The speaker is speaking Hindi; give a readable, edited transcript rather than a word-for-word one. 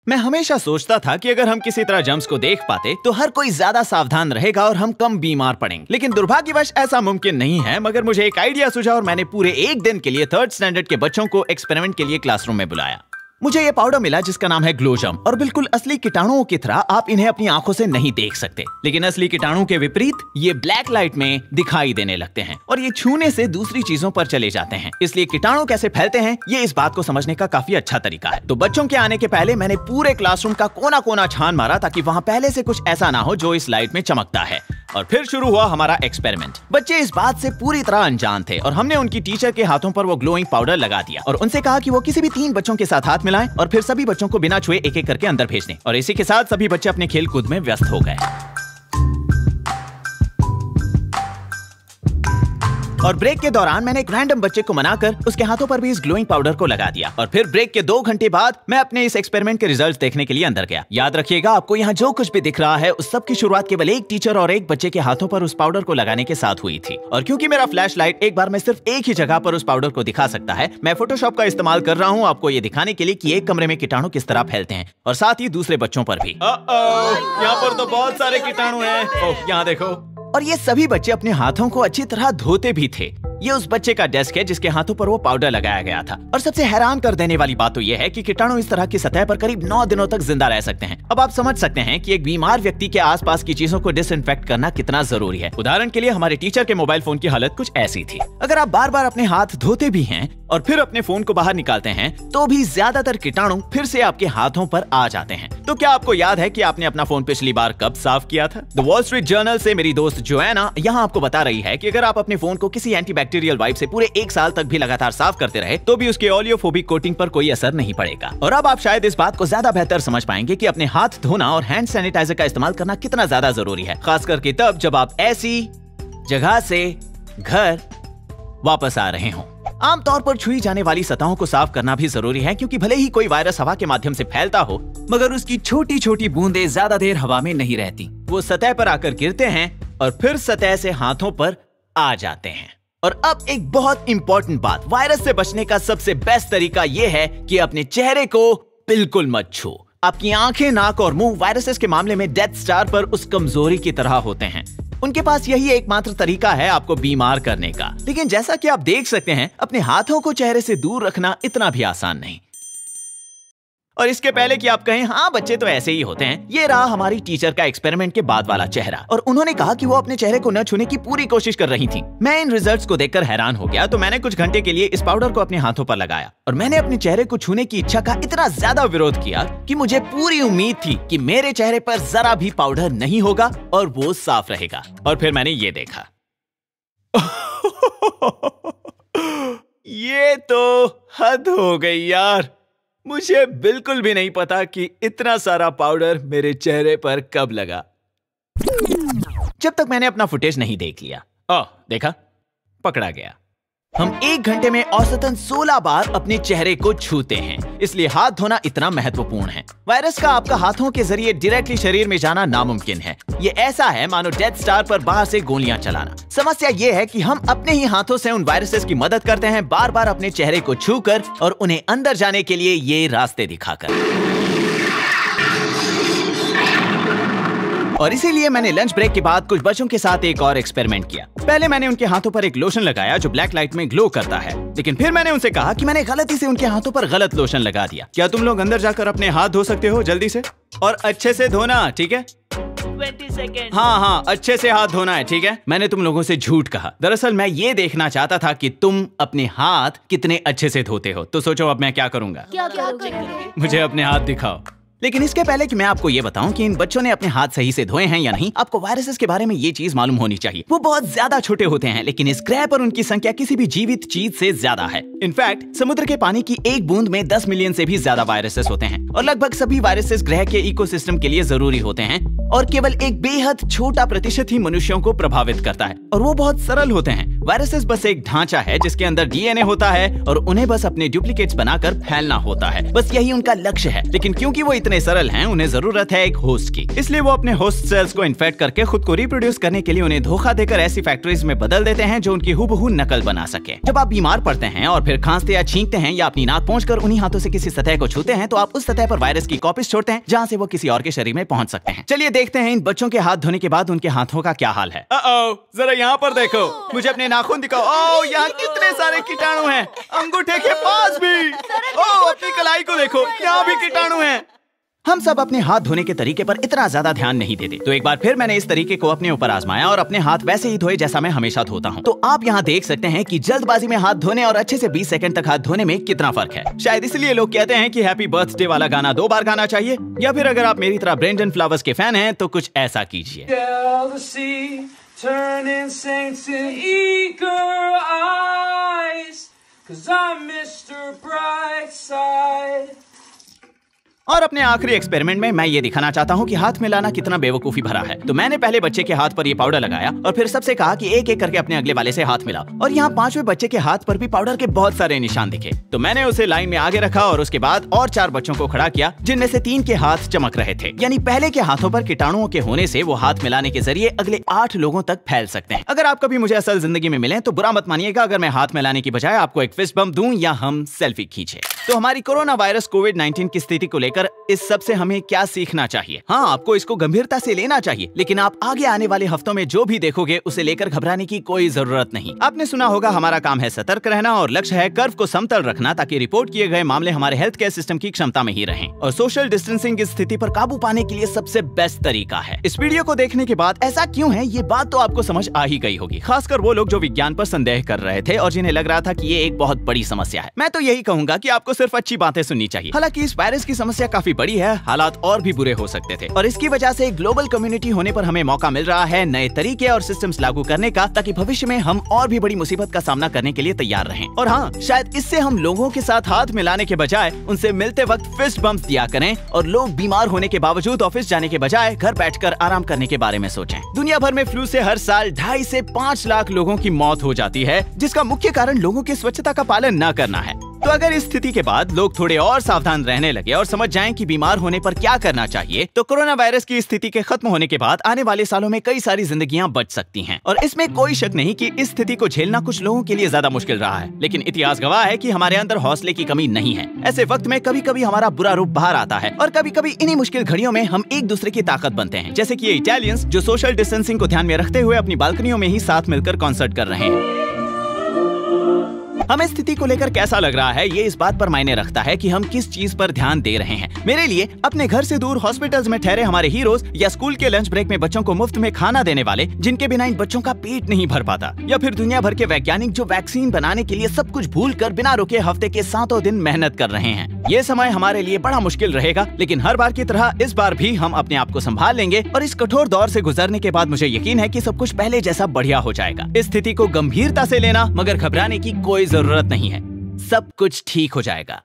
मैं हमेशा सोचता था कि अगर हम किसी तरह जर्म्स को देख पाते तो हर कोई ज्यादा सावधान रहेगा और हम कम बीमार पड़ेंगे, लेकिन दुर्भाग्यवश ऐसा मुमकिन नहीं है। मगर मुझे एक आइडिया सूझा और मैंने पूरे एक दिन के लिए 3rd स्टैंडर्ड के बच्चों को एक्सपेरिमेंट के लिए क्लासरूम में बुलाया। मुझे ये पाउडर मिला जिसका नाम है ग्लोजम और बिल्कुल असली कीटाणुओं की तरह आप इन्हें अपनी आंखों से नहीं देख सकते, लेकिन असली कीटाणु के विपरीत ये ब्लैक लाइट में दिखाई देने लगते हैं और ये छूने से दूसरी चीजों पर चले जाते हैं। इसलिए कीटाणु कैसे फैलते हैं ये इस बात को समझने का काफी अच्छा तरीका है। तो बच्चों के आने के पहले मैंने पूरे क्लासरूम का कोना कोना छान मारा ताकि वहाँ पहले से कुछ ऐसा ना हो जो इस लाइट में चमकता है। और फिर शुरू हुआ हमारा एक्सपेरिमेंट। बच्चे इस बात से पूरी तरह अनजान थे और हमने उनकी टीचर के हाथों पर वो ग्लोइंग पाउडर लगा दिया और उनसे कहा कि वो किसी भी 3 बच्चों के साथ हाथ मिलाएं और फिर सभी बच्चों को बिना छुए एक एक करके अंदर भेज दें। और इसी के साथ सभी बच्चे अपने खेल कूद में व्यस्त हो गए। और ब्रेक के दौरान मैंने एक रैंडम बच्चे को मनाकर उसके हाथों पर भी इस ग्लोइंग पाउडर को लगा दिया। और फिर ब्रेक के 2 घंटे बाद मैं अपने इस एक्सपेरिमेंट के रिजल्ट्स देखने के लिए अंदर गया। याद रखिएगा, आपको यहाँ जो कुछ भी दिख रहा है उस सब की शुरुआत केवल एक टीचर और एक बच्चे के हाथों पर उस पाउडर को लगाने के साथ हुई थी। और क्योंकि मेरा फ्लैश लाइट एक बार में सिर्फ एक ही जगह पर उस पाउडर को दिखा सकता है, मैं फोटोशॉप का इस्तेमाल कर रहा हूँ आपको ये दिखाने के लिए कि एक कमरे में कीटाणु किस तरह फैलते हैं और साथ ही दूसरे बच्चों पर भी। यहाँ पर तो बहुत सारे कीटाणु हैं। यहाँ देखो। और ये सभी बच्चे अपने हाथों को अच्छी तरह धोते भी थे। ये उस बच्चे का डेस्क है जिसके हाथों पर वो पाउडर लगाया गया था। और सबसे हैरान कर देने वाली बात तो ये है कि कीटाणु इस तरह की सतह पर करीब 9 दिनों तक जिंदा रह सकते हैं। अब आप समझ सकते हैं कि एक बीमार व्यक्ति के आसपास की चीजों को डिसइंफेक्ट करना कितना जरूरी है। उदाहरण के लिए हमारे टीचर के मोबाइल फोन की हालत कुछ ऐसी थी। अगर आप बार बार अपने हाथ धोते भी हैं और फिर अपने फोन को बाहर निकालते हैं तो भी ज्यादातर कीटाणु फिर से आपके हाथों पर आ जाते हैं। तो क्या आपको याद है कि आपने अपना फोन पिछली बार कब साफ किया था? द वॉल स्ट्रीट जर्नल से मेरी दोस्त जोएना यहाँ आपको बता रही है कि अगर आप अपने फोन को किसी एंटीबैक्टीरियल वाइप से पूरे 1 साल तक भी लगातार साफ करते रहे तो भी उसके ओलियोफोबिक कोटिंग पर कोई असर नहीं पड़ेगा। और अब आप शायद इस बात को ज्यादा बेहतर समझ पाएंगे कि अपने हाथ धोना और हैंड सैनिटाइजर का इस्तेमाल करना कितना ज्यादा जरूरी है, खास करके तब जब आप ऐसी जगह से घर वापस आ रहे हों। आमतौर पर छुई जाने वाली सतहों को साफ करना भी जरूरी है क्योंकि भले ही कोई वायरस हवा के माध्यम से फैलता हो मगर उसकी छोटी छोटी बूंदें ज्यादा देर हवा में नहीं रहती। वो सतह पर आकर गिरते हैं और फिर सतह से हाथों पर आ जाते हैं। और अब एक बहुत इंपॉर्टेंट बात, वायरस से बचने का सबसे बेस्ट तरीका ये है कि अपने चेहरे को बिल्कुल मत छू। आपकी आंखें, नाक और मुंह वायरसेस के मामले में डेथ स्टार पर उस कमजोरी की तरह होते हैं। उनके पास यही एकमात्र तरीका है आपको बीमार करने का। लेकिन जैसा कि आप देख सकते हैं, अपने हाथों को चेहरे से दूर रखना इतना भी आसान नहीं। और इसके पहले कि आप कहें हाँ बच्चे तो ऐसे ही होते हैं, ये रहा हमारी टीचर का एक्सपेरिमेंट के बाद वाला चेहरा। और उन्होंने कहा कि वो अपने चेहरे को न छूने की पूरी कोशिश कर रही थी। मैं इन रिजल्ट्स को देखकर हैरान हो गया, तो मैंने कुछ घंटे के लिए इस पाउडर को अपने हाथों पर लगाया और मैंने अपने चेहरे को छूने की इच्छा का इतना ज्यादा विरोध किया कि मुझे पूरी उम्मीद थी कि मेरे चेहरे पर जरा भी पाउडर नहीं होगा और वो साफ रहेगा। और फिर मैंने ये देखा। ये तो हद हो गई यार। मुझे बिल्कुल भी नहीं पता कि इतना सारा पाउडर मेरे चेहरे पर कब लगा, जब तक मैंने अपना फुटेज नहीं देख लिया। ओह देखा, पकड़ा गया। हम 1 घंटे में औसतन 16 बार अपने चेहरे को छूते हैं, इसलिए हाथ धोना इतना महत्वपूर्ण है। वायरस का आपका हाथों के जरिए डायरेक्टली शरीर में जाना नामुमकिन है। ये ऐसा है मानो डेथ स्टार पर बाहर से गोलियां चलाना। समस्या ये है कि हम अपने ही हाथों से उन वायरसेस की मदद करते हैं, बार बार अपने चेहरे को छूकर और उन्हें अंदर जाने के लिए ये रास्ते दिखाकर। और इसीलिए मैंने लंच ब्रेक के बाद कुछ बच्चों के साथ एक और एक्सपेरिमेंट किया। पहले मैंने उनके हाथों पर एक लोशन लगाया जो ब्लैक लाइट में ग्लो करता है, लेकिन फिर मैंने उनसे कहा कि मैंने गलती से उनके हाथों पर गलत लोशन लगा दिया। क्या तुम लोग अंदर जाकर अपने हाथ धो सकते हो जल्दी से? और अच्छे से धोना, ठीक है? 20 सेकेंड। हाँ, अच्छे से हाथ धोना है, ठीक है? मैंने तुम लोगों से झूठ कहा। दरअसल मैं ये देखना चाहता था कि तुम अपने हाथ कितने अच्छे से धोते हो। तो सोचो अब मैं क्या करूंगा। क्या करोगे? मुझे अपने हाथ दिखाओ। लेकिन इसके पहले कि मैं आपको ये बताऊं कि इन बच्चों ने अपने हाथ सही से धोए हैं या नहीं, आपको वायरसेस के बारे में ये चीज मालूम होनी चाहिए। वो बहुत ज्यादा छोटे होते हैं, लेकिन इस ग्रह पर उनकी संख्या किसी भी जीवित चीज से ज्यादा है। इनफैक्ट समुद्र के पानी की एक बूंद में 10 मिलियन से भी ज्यादा वायरसेस होते हैं और लगभग सभी वायरसेस ग्रह के इकोसिस्टम के लिए जरूरी होते हैं और केवल एक बेहद छोटा प्रतिशत ही मनुष्यों को प्रभावित करता है और वो बहुत सरल होते हैं। वायरसेस बस एक ढांचा है जिसके अंदर डीएनए होता है और उन्हें बस अपने डुप्लीकेट्स बनाकर फैलना होता है। बस यही उनका लक्ष्य है। लेकिन क्योंकि वो इतने सरल हैं, उन्हें जरूरत है एक होस्ट की। इसलिए वो अपने होस्ट सेल्स को इन्फेक्ट करके खुद को रिप्रोड्यूस करने के लिए उन्हें धोखा देकर ऐसी फैक्ट्रीज में बदल देते हैं जो उनकी हूबहू नकल बना सके। जब आप बीमार पड़ते हैं और फिर खांसते या छींकते हैं या अपनी नाक पहुंचकर उन्हीं हाथों से किसी सतह को छूते हैं, तो आप उस सतह पर वायरस की कॉपीज छोड़ते हैं जहां से वो किसी और के शरीर में पहुंच सकते हैं। चलिए देखते हैं इन बच्चों के हाथ धोने के बाद उनके हाथों का क्या हाल है। जरा यहाँ पर देखो, मुझे अपने नाखून दिखाओ। ओह, यहाँ कितने सारे कीटाणु हैं, अंगूठे के पास भी। ओह, अपनी कलाई को देखो, यहाँ भी कीटाणु हैं। हम सब अपने हाथ धोने के तरीके पर इतना ज्यादा ध्यान नहीं देते, तो एक बार फिर मैंने इस तरीके को अपने ऊपर आजमाया और अपने हाथ वैसे ही धोए जैसा मैं हमेशा धोता हूँ। तो आप यहाँ देख सकते हैं कि जल्दबाजी में हाथ धोने और अच्छे से 20 सेकंड तक हाथ धोने में कितना फर्क है। शायद इसलिए लोग कहते हैं कि हैप्पी बर्थडे वाला गाना 2 बार गाना चाहिए। या फिर अगर आप मेरी तरह ब्रेंडन फ्लावर्स के फैन हैं तो कुछ ऐसा कीजिए। और अपने आखिरी एक्सपेरिमेंट में मैं ये दिखाना चाहता हूँ कि हाथ मिलाना कितना बेवकूफी भरा है। तो मैंने पहले बच्चे के हाथ पर ये पाउडर लगाया और फिर सबसे कहा कि एक एक करके अपने अगले वाले से हाथ मिलाओ। और यहाँ 5वें बच्चे के हाथ पर भी पाउडर के बहुत सारे निशान दिखे। तो मैंने उसे लाइन में आगे रखा और उसके बाद और 4 बच्चों को खड़ा किया जिनमें से 3 के हाथ चमक रहे थे। यानी पहले के हाथों पर कीटाणुओं के होने से वो हाथ मिलाने के जरिए अगले 8 लोगों तक फैल सकते हैं। अगर आप कभी मुझे असल जिंदगी में मिले तो बुरा मत मानिएगा अगर मैं हाथ मिलाने की बजाय आपको एक फिस्ट बम्प दूं या हम सेल्फी खींचे। तो हमारी कोरोना वायरस कोविड-19 की स्थिति को लेकर इस सब से हमें क्या सीखना चाहिए? हाँ, आपको इसको गंभीरता से लेना चाहिए, लेकिन आप आगे आने वाले हफ्तों में जो भी देखोगे उसे लेकर घबराने की कोई जरूरत नहीं। आपने सुना होगा हमारा काम है सतर्क रहना और लक्ष्य है कर्व को समतल रखना ताकि रिपोर्ट किए गए मामले हमारे हेल्थ केयर सिस्टम की क्षमता में ही रहें। और सोशल डिस्टेंसिंग की स्थिति पर काबू पाने के लिए सबसे बेस्ट तरीका है। इस वीडियो को देखने के बाद ऐसा क्यों है ये बात तो आपको समझ आ ही गई होगी, खासकर वो लोग जो विज्ञान पर संदेह कर रहे थे और जिन्हें लग रहा था कि ये एक बहुत बड़ी समस्या है। मैं तो यही कहूंगा कि आपको सिर्फ अच्छी बातें सुननी चाहिए। हालांकि इस वायरस की समस्या काफी बड़ी है, हालात और भी बुरे हो सकते थे और इसकी वजह से ग्लोबल कम्युनिटी होने पर हमें मौका मिल रहा है नए तरीके और सिस्टम्स लागू करने का, ताकि भविष्य में हम और भी बड़ी मुसीबत का सामना करने के लिए तैयार रहें। और हाँ, शायद इससे हम लोगों के साथ हाथ मिलाने के बजाय उनसे मिलते वक्त फिस्ट बम्प दिया करें और लोग बीमार होने के बावजूद ऑफिस जाने के बजाय घर बैठकर आराम करने के बारे में सोचें। दुनिया भर में फ्लू से हर साल 2.5 से 5 लाख लोगों की मौत हो जाती है, जिसका मुख्य कारण लोगों की स्वच्छता का पालन न करना है। तो अगर इस स्थिति के बाद लोग थोड़े और सावधान रहने लगे और समझ जाएं कि बीमार होने पर क्या करना चाहिए, तो कोरोना वायरस की स्थिति के खत्म होने के बाद आने वाले सालों में कई सारी जिंदगियां बच सकती हैं। और इसमें कोई शक नहीं कि इस स्थिति को झेलना कुछ लोगों के लिए ज्यादा मुश्किल रहा है, लेकिन इतिहास गवाह है कि हमारे अंदर हौसले की कमी नहीं है। ऐसे वक्त में कभी कभी हमारा बुरा रूप बाहर आता है और कभी कभी इन्हीं मुश्किल घड़ियों में हम एक दूसरे की ताकत बनते हैं, जैसे कि ये इटालियंस जो सोशल डिस्टेंसिंग को ध्यान में रखते हुए अपनी बालकनियों में ही साथ मिलकर कॉन्सर्ट कर रहे हैं। हमें स्थिति को लेकर कैसा लग रहा है ये इस बात पर मायने रखता है कि हम किस चीज पर ध्यान दे रहे हैं। मेरे लिए अपने घर से दूर हॉस्पिटल्स में ठहरे हमारे हीरोज, या स्कूल के लंच ब्रेक में बच्चों को मुफ्त में खाना देने वाले जिनके बिना इन बच्चों का पेट नहीं भर पाता, या फिर दुनिया भर के वैज्ञानिक जो वैक्सीन बनाने के लिए सब कुछ भूल कर बिना रुके हफ्ते के 7 दिन मेहनत कर रहे हैं। ये समय हमारे लिए बड़ा मुश्किल रहेगा, लेकिन हर बार की तरह इस बार भी हम अपने आप को संभाल लेंगे और इस कठोर दौर से गुजरने के बाद मुझे यकीन है कि सब कुछ पहले जैसा बढ़िया हो जाएगा। इस स्थिति को गंभीरता से लेना, मगर घबराने की कोई जरूरत नहीं है। सब कुछ ठीक हो जाएगा।